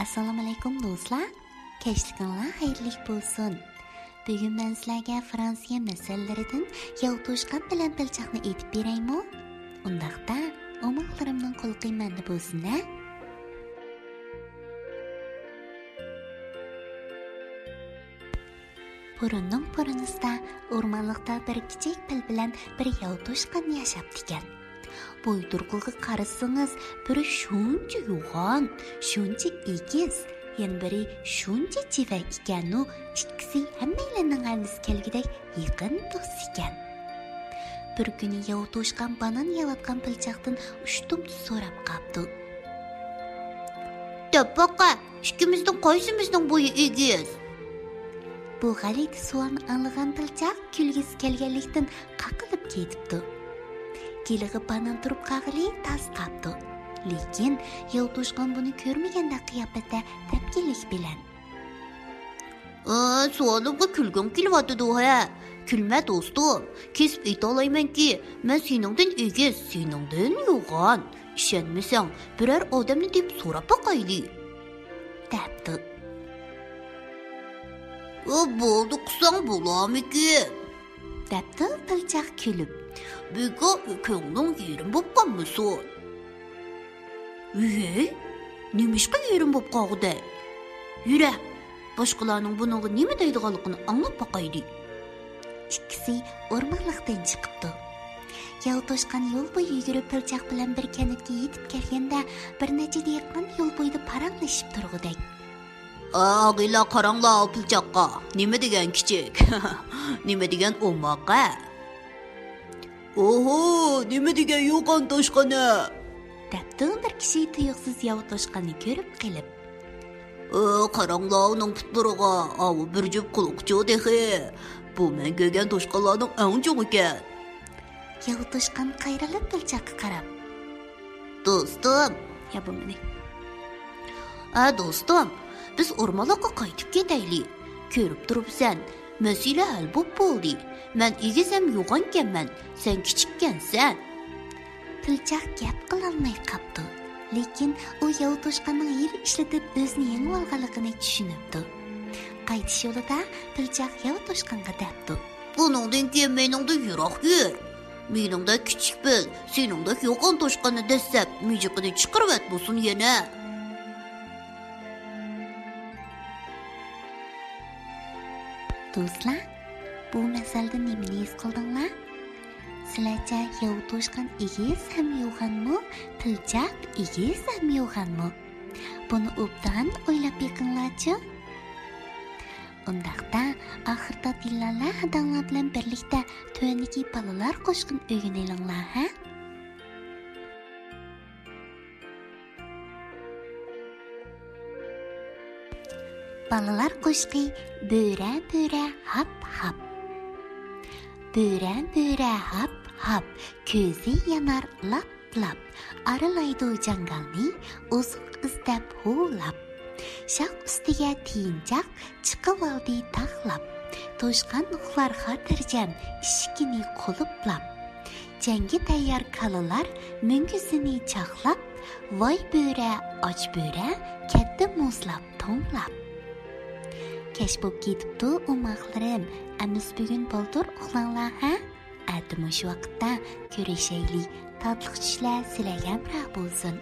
Assalomu alaykum do'stlar. Kechliginglar xayrli bo'lsin. Bugun men sizlarga Fransiya masallalaridan yovto'shqan bilan tilchaqni aytib beraymi? Undaqda omoqlarimning qulqi menda bo'lsin-a? Burunning burunusida o'rmonlikda bir kichik pil bilan bir yovto'shqan yashab ekan. Bo'yturqilga qarasangiz, biri shuncha yo'g'on, shuncha egiz, yana biri shuncha chivak ekan-u, ikkisi hammalarning g'andisi kelgidek yaqin do'st ekan. Bir kuni yovto'shqan banan yeyotgan pilchoqdan ushtum so'rab qapti. "To'ppoqa, ikkimizning qaysimizning bo'yi egiz?" Bu g'alit savolni anglagan pilchoq kulgisi kelganlikdan qaqilib ketibdi. Kelig'i banan turib qag'ili tas qapti. Lekin yovto'shqan buni ko'rmaganda qiyofatda tepkilik bilan. Savolimga kulgim kelyapti-da. Kulma do'stim. Kesib aytolaymanki, men seningdan egiz, seningdan yo'g'on. Ishonmasang, biror odamni deb so'rab boqayli. Debdi. Bo'ldi, qilsang bo'larmikin? Debdi pilchoq kulib. Beka ko'ngling yerim bo'p qolmasin. Nimishqa yerim bo'p qoldi? Yura, boshqalarning buningga nima deydiganligini anglab boqaylik. Ikkisi o'rmonlikdan chiqibdi. Yovto'shqan yo'l bo'yi yugurib pilchoq bilan bir kanatga yetib kelganda bir necha daqiqa yo'l bo'yida paranglashib turg'udek. Ag'ila qaranglar pilchoqqa. Nima degan kichik? Nima degan o'moqqa? Oho, nima degan yo'qon toshqani? Debdi bir kishi tuyuqsiz yovto'shqanni ko'rib qilib. Qaranglar uning putlariga, avu bir jup quloqcha dehi. Bu men ko'rgan toshqanlarning eng cho'ng ekan. Yovto'shqan qayrilib pilchoqqa qarab. Do'stim, ya bu meni. Do'stim, biz o'rmonlikqa qaytib ketaylik. Ko'rib turibsan, masala hal bo'p bo'ldi. Men egizam yo'g'onkanman, sen kichikkansan. Pilchoq gap qilolmay qapti. Lekin u yovto'shqanning yer ishlatib o'zini yengib olganligini tushunibdi. Qaytish yo'lida pilchoq yovto'shqanga debdi. Buningdan keyin meningda yiroq yur. Meningda kichik bil, seningda yo'g'on toshqani desab, mijiqini chiqarib bo'lsin yana. Do'stlar, bu masalda nimani his qildinglar? Sizlarcha yovto'shqan egiz ham yo'g'onmi, pilchoq egiz ham yo'g'onmi? Buni obdan o'ylab beqinglarchi. Undaqda oxirda dillarlar adamlar bilan birlikda to'yiniki balalar qo'shqin o'rganinglar, ha? Balalar qo'shqi bo'ra bo'ra hap hap. Bo'ra bo'ra hap hap, ko'zi yanar lap lap. Aralaydi jangalni uzuq izlab huvlab. Shaq ustiga tiyinchoq chiqib oldi taxlab. To'shqan uxlar xotirjam ishkini qulublab. Jangi tayyor kalalar mungusini chaqlab. Voy bo'ra, och bo'ra, katta muzlab tonglab. Kech bo'lib ketibdi o'moqlarim. Amiz bugun boldir uxlanglar, ha? Atimi shu vaqtda ko'rishaylik. Tatliq tushlar sizlarga hamroh bo'lsin.